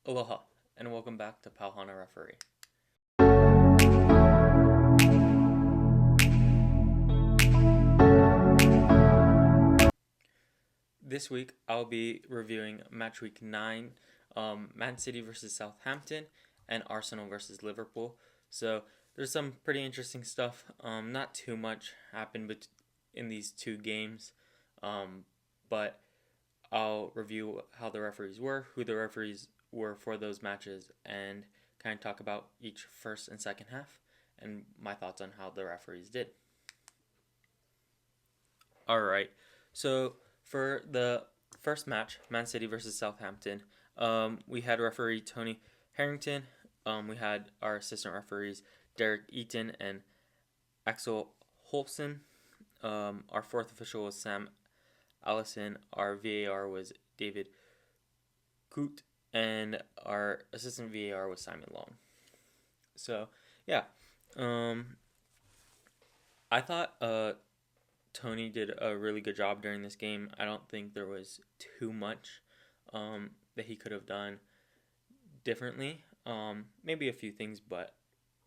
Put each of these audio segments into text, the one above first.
Aloha, and welcome back to Pau Hana Referee. This week, I'll be reviewing Matchweek 9, Man City versus Southampton, and Arsenal versus Liverpool. So, there's some pretty interesting stuff. Not too much happened in these two games, but I'll review how the referees were, who the referees were for those matches, and kind of talk about each first and second half, and my thoughts on how the referees did. Alright, so for the first match, Man City versus Southampton, we had referee Tony Harrington. We had our assistant referees Derek Eaton and Axel Holson. Our fourth official was Sam Allison. Our VAR was David Coote, and our assistant VAR was Simon Long. So yeah, I thought Tony did a really good job during this game. I don't think there was too much that he could have done differently. Maybe a few things, but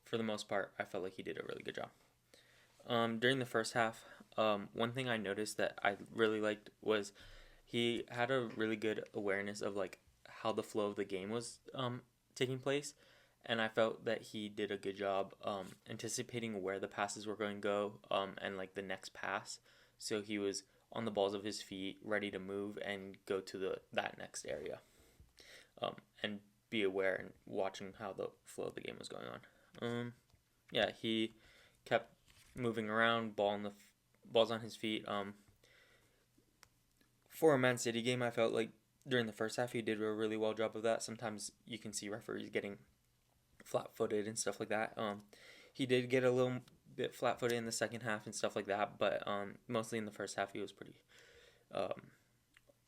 for the most part, I felt like he did a really good job. During the first half, one thing I noticed that I really liked was he had a really good awareness of like how the flow of the game was taking place, and I felt that he did a good job anticipating where the passes were going to go and like the next pass. So he was on the balls of his feet, ready to move and go to that next area, and be aware and watching how the flow of the game was going on. Yeah, he kept moving around, balls on his feet. For a Man City game, I felt like during the first half he did a really well job of that. Sometimes you can see referees getting flat-footed and stuff like that. He did get a little bit flat-footed in the second half and stuff like that, but mostly in the first half he was pretty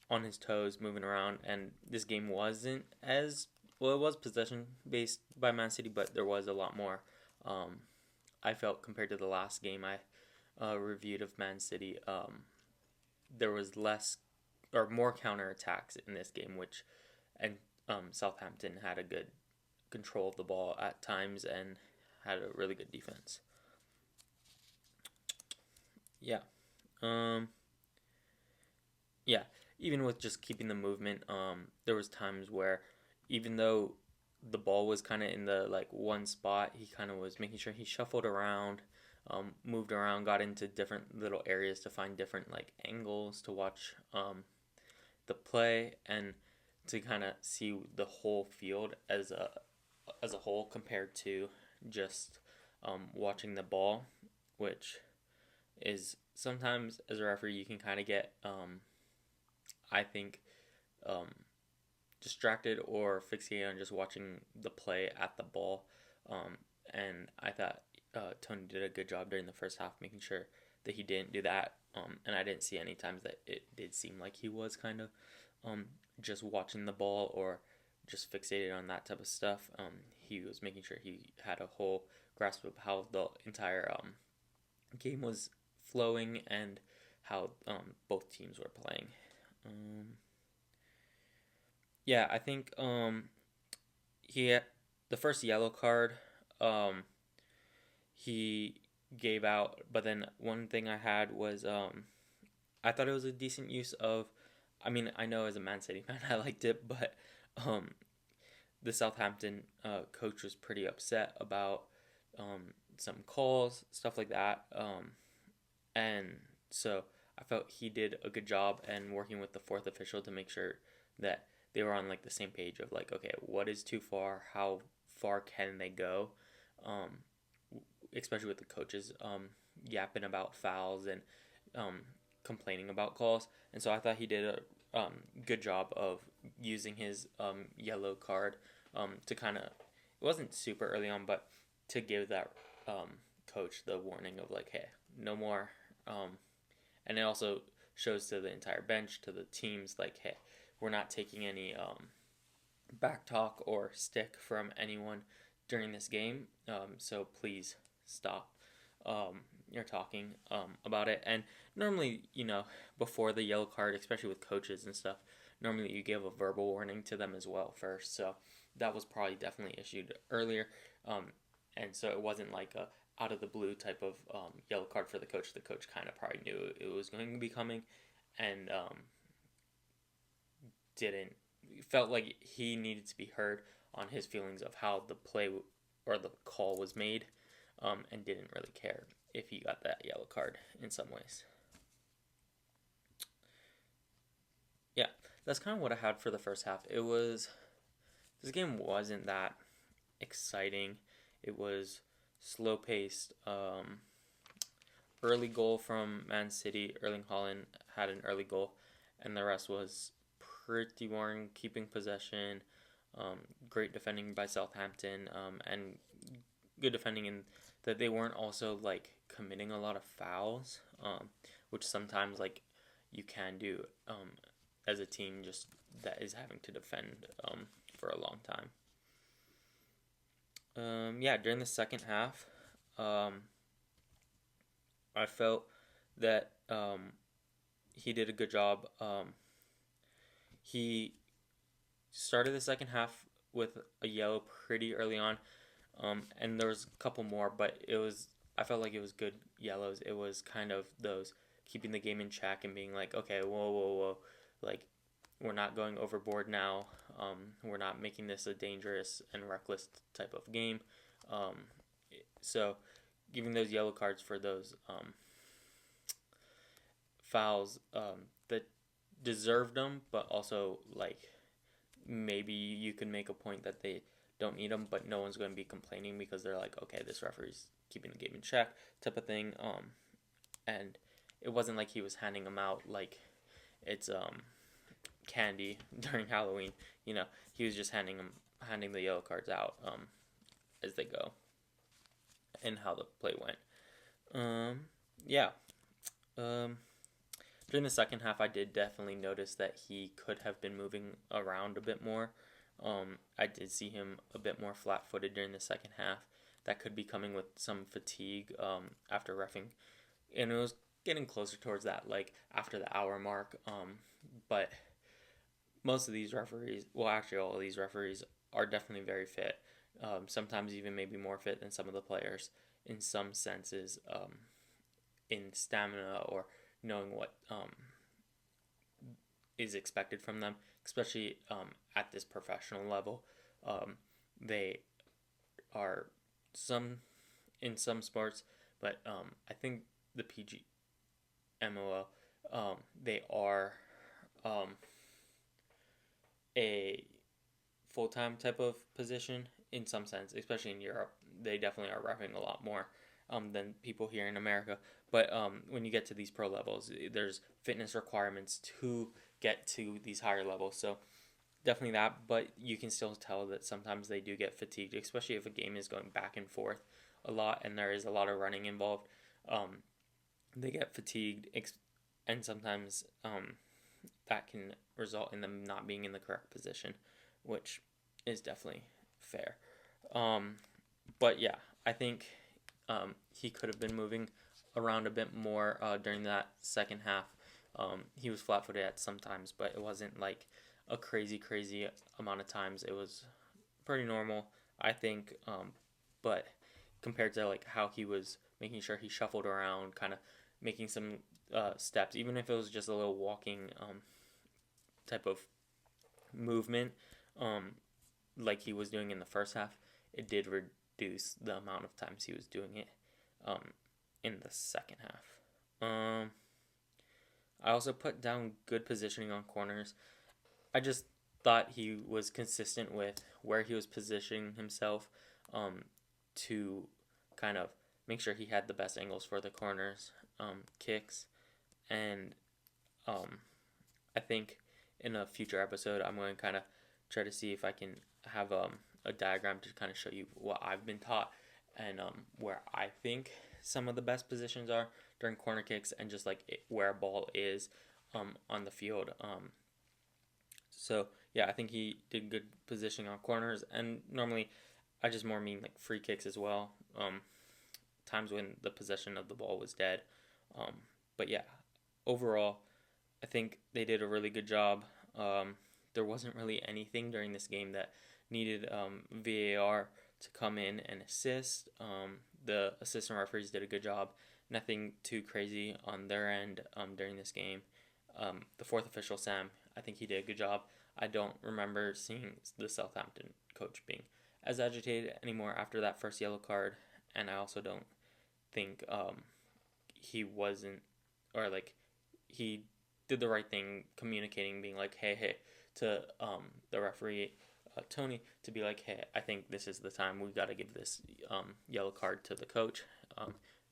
on his toes, moving around. And this game wasn't as well. It was possession based by Man City, but there was a lot more. I felt compared to the last game I reviewed of Man City, there was less or more counterattacks in this game, and Southampton had a good control of the ball at times and had a really good defense. Yeah. Um, yeah. Even with just keeping the movement, there was times where even though the ball was kind of in the like one spot, he kind of was making sure he shuffled around, moved around, got into different little areas to find different like angles to watch the play and to kind of see the whole field as a whole compared to just watching the ball, which is sometimes as a referee you can kind of get I think um, distracted or fixated on just watching the play at the ball. And I thought Tony did a good job during the first half, making sure that he didn't do that. And I didn't see any times that it did seem like he was kind of just watching the ball or just fixated on that type of stuff. He was making sure he had a whole grasp of how the entire game was flowing and how both teams were playing. Um, yeah, I think he had the first yellow card um, he gave out, but then one thing I had was I thought it was a decent use of. I mean, I know as a Man City fan I liked it, but um, the Southampton coach was pretty upset about some calls, stuff like that, and so I felt he did a good job and working with the fourth official to make sure that they were on like the same page of like, okay, what is too far? How far can they go? Um, Especially with the coaches yapping about fouls and um, complaining about calls. And so I thought he did a good job of using his yellow card to kind of, it wasn't super early on, but to give that coach the warning of like, hey, no more. And it also shows to the entire bench, to the teams, like, hey, we're not taking any back talk or stick from anyone during this game. So please stop you're talking about it. And normally, before the yellow card, especially with coaches and stuff, Normally you give a verbal warning to them as well first. So that was probably definitely issued earlier. And so it wasn't like a out of the blue type of yellow card for the coach. The coach kind of probably knew it was going to be coming, and didn't felt like he needed to be heard on his feelings of how the play or the call was made, and didn't really care if he got that yellow card in some ways. Yeah, that's kind of what I had for the first half. This game wasn't that exciting. It was slow paced. Early goal from Man City. Erling Haaland had an early goal, and the rest was pretty boring. Keeping possession, great defending by Southampton, and good defending in that they weren't also like committing a lot of fouls, which sometimes like you can do as a team just that is having to defend for a long time. Yeah, during the second half, I felt that he did a good job. He started the second half with a yellow pretty early on, and there was a couple more, but I felt like it was good yellows. It was kind of those keeping the game in check and being like, okay, whoa, like we're not going overboard now. We're not making this a dangerous and reckless type of game. So giving those yellow cards for those fouls that deserved them, but also like maybe you can make a point that they don't need them, but no one's going to be complaining because they're like, okay, this referee's keeping the game in check type of thing. And it wasn't like he was handing them out like it's candy during Halloween. He was just handing the yellow cards out as they go and how the play went. Yeah. During the second half, I did definitely notice that he could have been moving around a bit more. I did see him a bit more flat-footed during the second half. That could be coming with some fatigue after reffing, and it was getting closer towards that, like after the hour mark. But most of these referees, well, actually all of these referees are definitely very fit. Sometimes even maybe more fit than some of the players in some senses, in stamina or knowing what is expected from them, especially at this professional level. They are in some sports, but I think the PGMOL, they are a full-time type of position in some sense, especially in Europe. They definitely are reffing a lot more than people here in America. But when you get to these pro levels, there's fitness requirements to get to these higher levels. So definitely that, but you can still tell that sometimes they do get fatigued, especially if a game is going back and forth a lot and there is a lot of running involved. They get fatigued, and sometimes that can result in them not being in the correct position, which is definitely fair. But yeah, I think he could have been moving around a bit more during that second half. He was flat-footed at some times, but it wasn't like a crazy amount of times. It was pretty normal, I think. But compared to like how he was making sure he shuffled around, kind of making some steps, even if it was just a little walking type of movement, like he was doing in the first half, it did reduce the amount of times he was doing it in the second half. I also put down good positioning on corners. I just thought he was consistent with where he was positioning himself to kind of make sure he had the best angles for the corners, kicks, and I think in a future episode I'm going to kind of try to see if I can have a diagram to kind of show you what I've been taught and where I think some of the best positions are during corner kicks and just like where a ball is on the field. So yeah, I think he did good positioning on corners, and normally I just more mean like free kicks as well. Times when the possession of the ball was dead. But yeah, overall, I think they did a really good job. There wasn't really anything during this game that needed VAR to come in and assist. The assistant referees did a good job. Nothing too crazy on their end during this game. The fourth official, Sam, I think he did a good job. I don't remember seeing the Southampton coach being as agitated anymore after that first yellow card, and I also don't think he wasn't, or like he did the right thing communicating, being like, hey, to the referee, Tony, to be like, hey, I think this is the time we got to give this yellow card to the coach.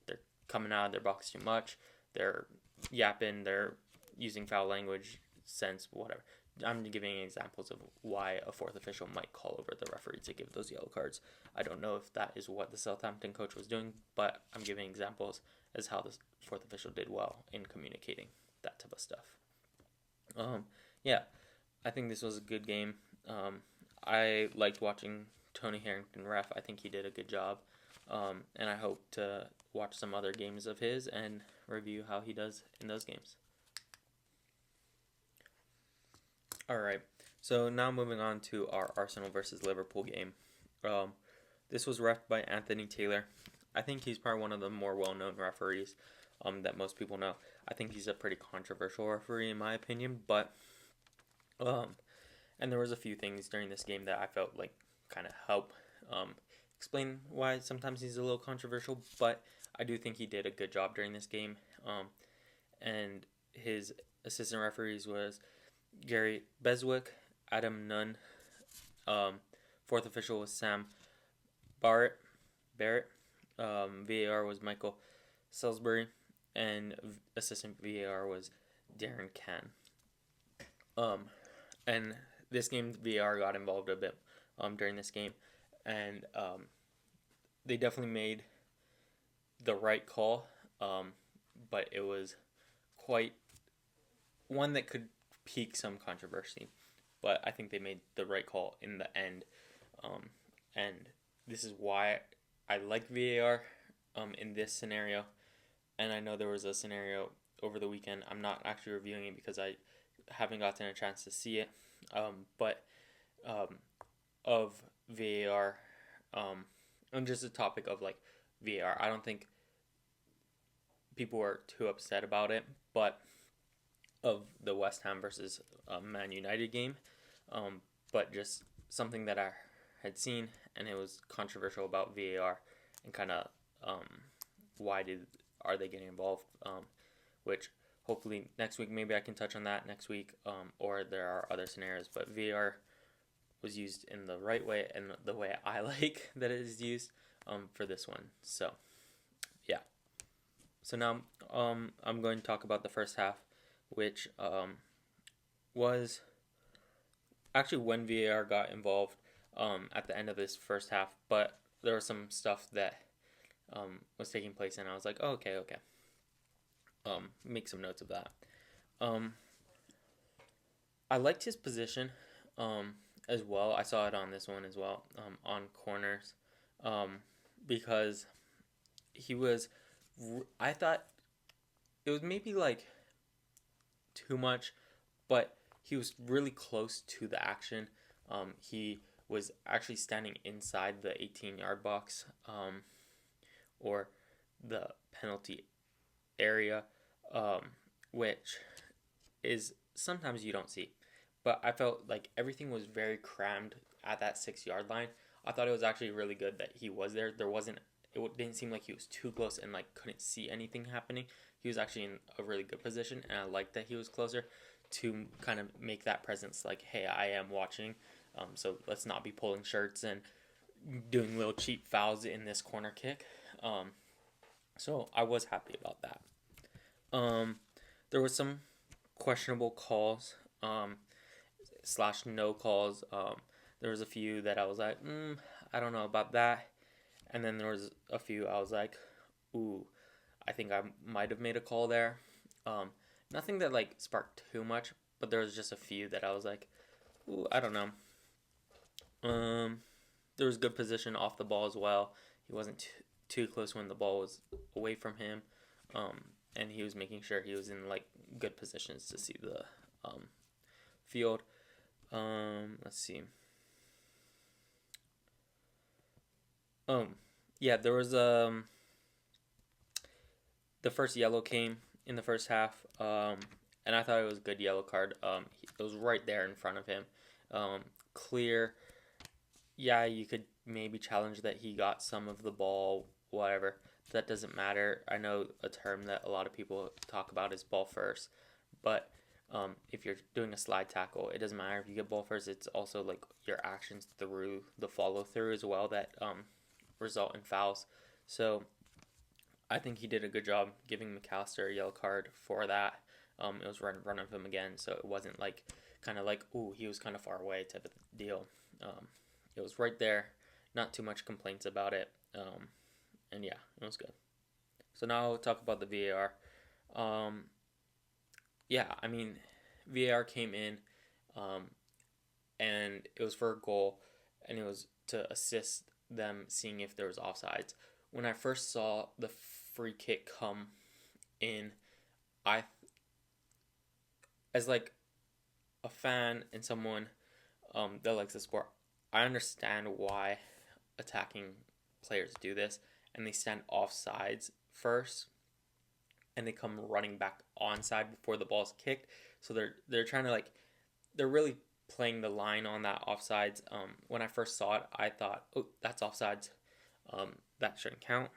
They're coming out of their box too much. They're yapping. They're using foul language, sense, whatever. I'm giving examples of why a fourth official might call over the referee to give those yellow cards. I don't know if that is what the Southampton coach was doing, but I'm giving examples as how the fourth official did well in communicating that type of stuff. Yeah, I think this was a good game. I liked watching Tony Harrington ref. I think he did a good job, and I hope to watch some other games of his and review how he does in those games. Alright, so now moving on to our Arsenal versus Liverpool game. This was reffed by Anthony Taylor. I think he's probably one of the more well-known referees that most people know. I think he's a pretty controversial referee in my opinion, but and there was a few things during this game that I felt like kind of help explain why sometimes he's a little controversial, but I do think he did a good job during this game. And his assistant referees was Gary Beswick, Adam Nunn. Fourth official was Sam Barrett. VAR was Michael Salisbury, and assistant VAR was Darren Can. And this game, VAR got involved a bit during this game, and they definitely made the right call, but it was quite one that could pique some controversy, but I think they made the right call in the end, and this is why I like VAR in this scenario. And I know there was a scenario over the weekend. I'm not actually reviewing it because I haven't gotten a chance to see it, but of VAR, and just the topic of like VAR, I don't think people were too upset about it, but of the West Ham versus Man United game, but just something that I had seen, and it was controversial about VAR and kind of why are they getting involved, which hopefully next week maybe I can touch on that next week, or there are other scenarios, but VAR was used in the right way and the way I like that it is used for this one. So yeah, so now I'm going to talk about the first half, which was actually when VAR got involved at the end of this first half, but there was some stuff that was taking place, and I was like, oh, okay. Make some notes of that. I liked his position as well. I saw it on this one as well, on corners, because he was, I thought it was maybe like too much, but he was really close to the action. He was actually standing inside the 18-yard box, or the penalty area, which is sometimes you don't see. But I felt like everything was very crammed at that 6-yard line. I thought it was actually really good that he was there. It didn't seem like he was too close and like couldn't see anything happening. He was actually in a really good position, and I liked that he was closer to kind of make that presence like, hey, I am watching. So let's not be pulling shirts and doing little cheap fouls in this corner kick. So I was happy about that. There was some questionable calls, / no calls. There was a few that I was like, I don't know about that. And then there was a few I was like, ooh, I think I might have made a call there. Nothing that like sparked too much, but there was just a few that I was like, ooh, I don't know. There was good position off the ball as well. He wasn't too close when the ball was away from him, and he was making sure he was in like good positions to see the field. Let's see. Yeah, there was the first yellow came in the first half. And I thought it was a good yellow card. It was right there in front of him. Clear. Yeah, you could maybe challenge that he got some of the ball, whatever. That doesn't matter. I know a term that a lot of people talk about is ball first, but if you're doing a slide tackle, it doesn't matter if you get ball first. It's also like your actions through the follow through as well that result in fouls. So I think he did a good job giving McAllister a yellow card for that. It was right in front of him again, so it wasn't like kind of like, ooh, he was kind of far away type of deal. It was right there, not too much complaints about it, and yeah, it was good. So now I'll talk about the VAR. Yeah, I mean, VAR came in, and it was for a goal, and it was to assist them seeing if there was offsides. When I first saw the free kick come in, I, as like a fan and someone that likes the sport, I understand why attacking players do this, and they stand off sides first, and they come running back onside before the ball's kicked. So they're trying to like, they're really playing the line on that offsides. When I first saw it, I thought, oh, that's offsides. That shouldn't count.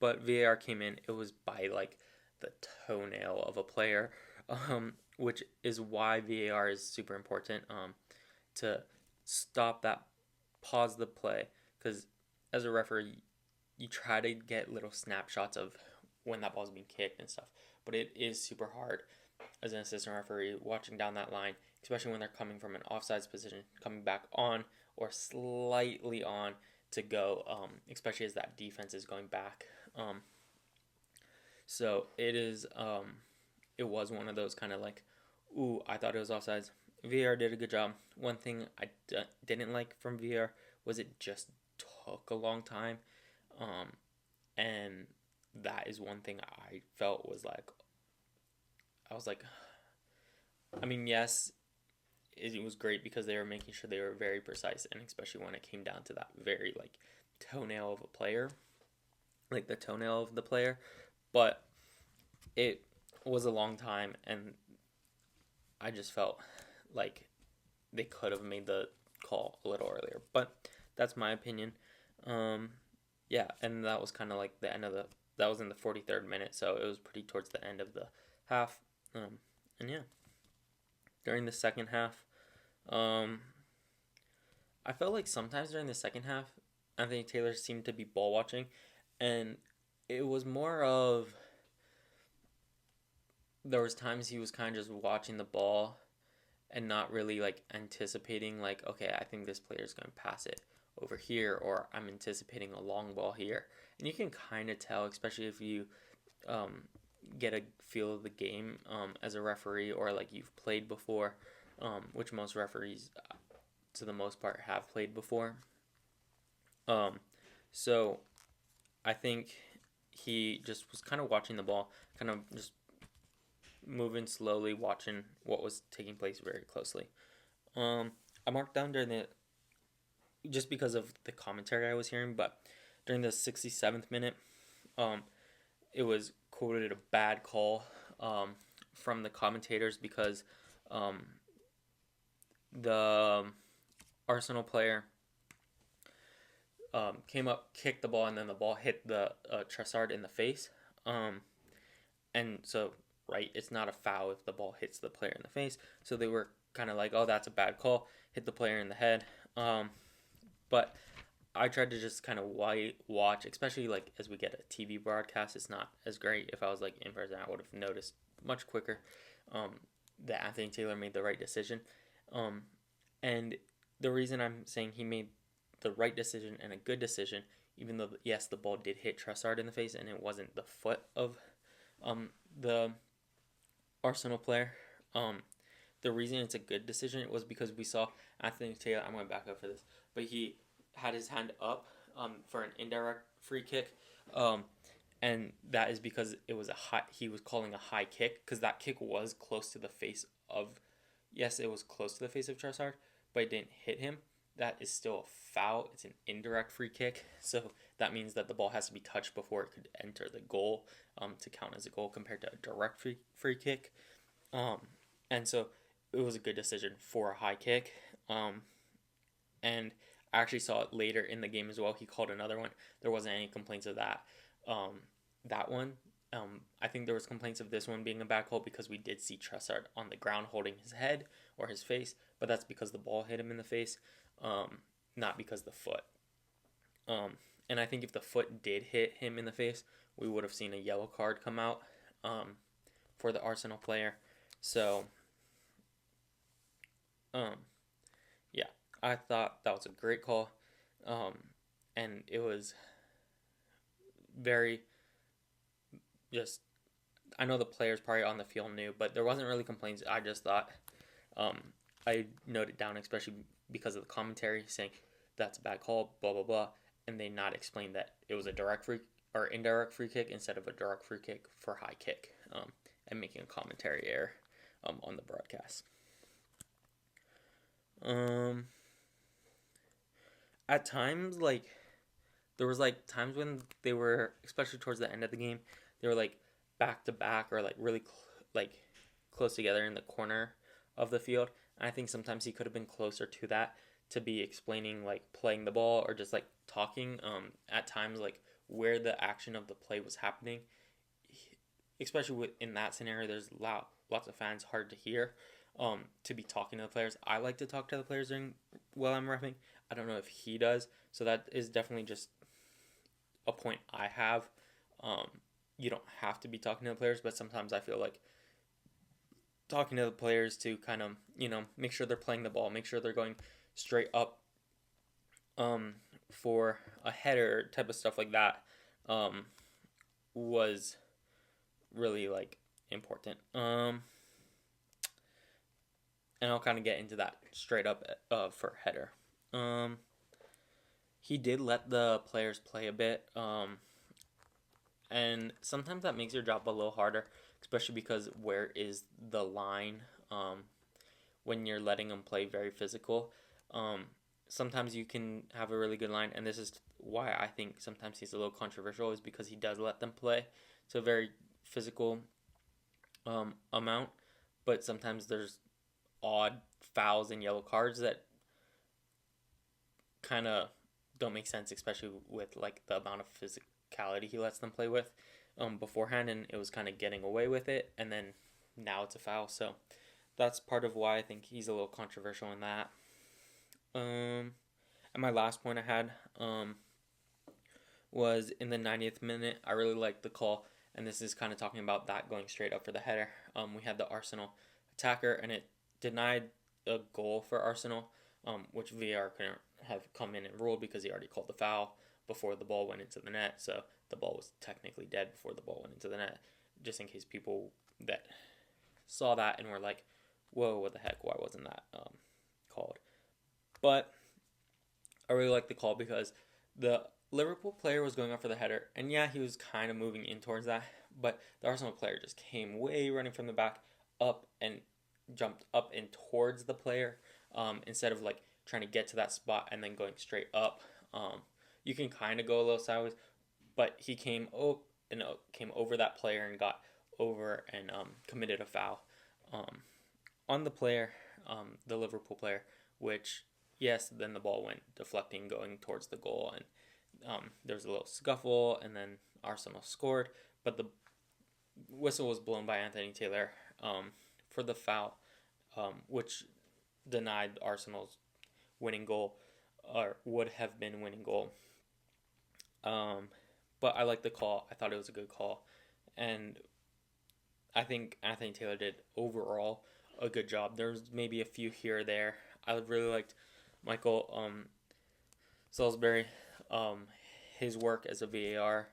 But VAR came in. It was by like the toenail of a player, which is why VAR is super important. To stop that, pause the play, because as a referee, you try to get little snapshots of when that ball's being kicked and stuff, but it is super hard as an assistant referee watching down that line, especially when they're coming from an offsides position, coming back on or slightly on to go, especially as that defense is going back. So it is, it was one of those kind of like, ooh, I thought it was offsides. VAR did a good job. One thing I didn't like from VAR was it just took a long time. And that is one thing I felt was like, I was like, I mean, yes, it was great because they were making sure they were very precise, and especially when it came down to that very like toenail of a player, like the toenail of the player, but it was a long time, and I just felt like they could have made the call a little earlier, but that's my opinion. Yeah, and that was kind of like the end of that was in the 43rd minute, so it was pretty towards the end of the half. And yeah, during the second half, I felt like sometimes during the second half, Anthony Taylor seemed to be ball watching, and it was more of, there was times he was kind of just watching the ball and not really like anticipating like, okay, I think this player is going to pass it over here, or I'm anticipating a long ball here. And you can kind of tell, especially if you get a feel of the game as a referee, or like you've played before, which most referees to the most part have played before. So I think he just was kind of watching the ball, kind of just moving slowly, watching what was taking place very closely. I marked down during the, just because of the commentary I was hearing, but during the 67th minute, it was quoted a bad call from the commentators because the Arsenal player came up, kicked the ball, and then the ball hit the Trossard in the face. And so, right, it's not a foul if the ball hits the player in the face. So they were kind of like, oh, that's a bad call, hit the player in the head. But I tried to just kind of watch, especially like as we get a TV broadcast, it's not as great. If I was like in person, I would have noticed much quicker that Anthony Taylor made the right decision. And the reason I'm saying he made the right decision and a good decision, even though, yes, the ball did hit Trossard in the face and it wasn't the foot of the Arsenal player. The reason it's a good decision was because we saw Anthony Taylor, I'm going to back up for this, but he had his hand up for an indirect free kick, and that is because it was he was calling a high kick, because that kick was close to the face of yes, it was close to the face of Trossard, but it didn't hit him. That is still a foul. It's an indirect free kick, so that means that the ball has to be touched before it could enter the goal to count as a goal compared to a direct free kick. And so it was a good decision for a high kick. And I actually saw it later in the game as well. He called another one. There wasn't any complaints of that. That one, I think there was complaints of this one being a bad call because we did see Trossard on the ground holding his head or his face, but that's because the ball hit him in the face, not because the foot. And I think if the foot did hit him in the face, we would have seen a yellow card come out for the Arsenal player. So, yeah, I thought that was a great call, and it was very just. I know the players probably on the field knew, but there wasn't really complaints. I just thought I noted down, especially because of the commentary saying that's a bad call, blah blah blah, and they not explained that it was a direct free or indirect free kick instead of a direct free kick for high kick, and making a commentary error on the broadcast. At times, like there was like times when they were, especially towards the end of the game, they were like back to back or like really like close together in the corner of the field. And I think sometimes he could have been closer to that to be explaining like playing the ball or just like talking. At times like where the action of the play was happening, especially in that scenario, there's lots of fans, hard to hear. To be talking to the players. I like to talk to the players while I'm reffing. I don't know if he does, so that is definitely just a point I have. You don't have to be talking to the players, but sometimes I feel like talking to the players to kind of, make sure they're playing the ball, make sure they're going straight up for a header, type of stuff like that, was really like important. And I'll kind of get into that straight up for header. He did let the players play a bit, and sometimes that makes your job a little harder, especially because where is the line when you're letting them play very physical. Sometimes you can have a really good line, and this is why I think sometimes he's a little controversial, is because he does let them play. It's a very physical amount, but sometimes there's odd fouls and yellow cards that kind of don't make sense, especially with like the amount of physicality he lets them play with beforehand, and it was kind of getting away with it, and then now it's a foul. So that's part of why I think he's a little controversial in that. And my last point I had was in the 90th minute. I really liked the call, and this is kind of talking about that going straight up for the header. We had the Arsenal attacker, and it denied a goal for Arsenal, which VAR couldn't have come in and ruled because he already called the foul before the ball went into the net. So the ball was technically dead before the ball went into the net, just in case people that saw that and were like, whoa, what the heck, why wasn't that called? But I really like the call because the Liverpool player was going up for the header, and yeah, he was kind of moving in towards that, but the Arsenal player just came way running from the back up and jumped up and towards the player, instead of like trying to get to that spot and then going straight up. You can kind of go a little sideways, but he came over that player and got over and committed a foul on the player, the Liverpool player, which, yes, then the ball went deflecting going towards the goal, and there was a little scuffle, and then Arsenal scored, but the whistle was blown by Anthony Taylor for the foul, which denied Arsenal's winning goal, or would have been winning goal. But I like the call. I thought it was a good call, and I think Anthony Taylor did overall a good job. There's maybe a few here or there. I really liked Michael Salisbury, his work as a VAR.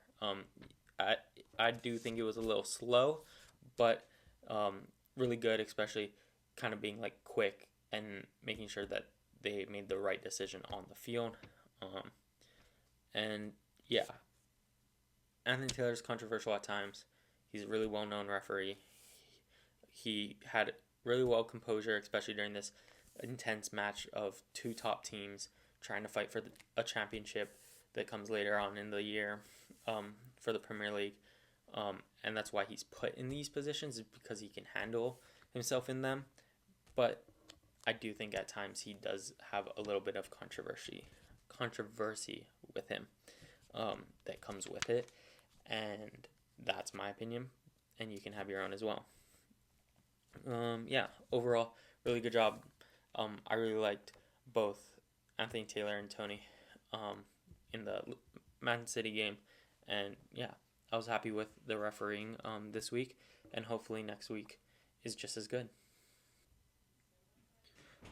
I do think it was a little slow, but really good, especially kind of being like quick and making sure that they made the right decision on the field. And yeah, Anthony Taylor's controversial at times. He's a really well-known referee. He had really well composure, especially during this intense match of two top teams trying to fight for a championship that comes later on in the year for the Premier League. And that's why he's put in these positions, is because he can handle himself in them. But I do think at times he does have a little bit of controversy with him that comes with it, and that's my opinion, and you can have your own as well. Yeah, overall, really good job. I really liked both Anthony Taylor and Tony in the Man City game, and yeah, I was happy with the refereeing this week, and hopefully next week is just as good.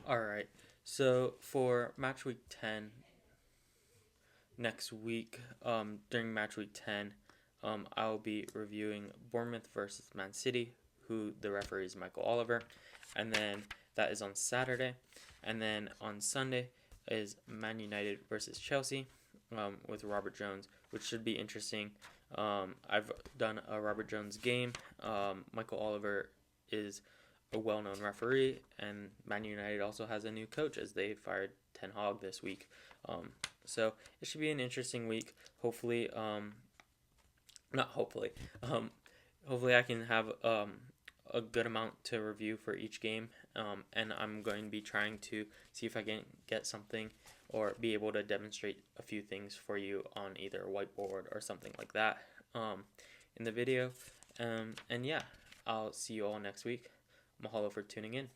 All right, so for match week 10 next week, during match week 10, I'll be reviewing Bournemouth versus Man City, who the referee is Michael Oliver, and then that is on Saturday, and then on Sunday is Man United versus Chelsea with Robert Jones, which should be interesting. I've done a Robert Jones game. Michael Oliver is a well-known referee, and Man United also has a new coach as they fired Ten Hag this week. So it should be an interesting week. Hopefully, not hopefully, hopefully I can have a good amount to review for each game, and I'm going to be trying to see if I can get something or be able to demonstrate a few things for you on either a whiteboard or something like that in the video. And yeah, I'll see you all next week. Mahalo for tuning in.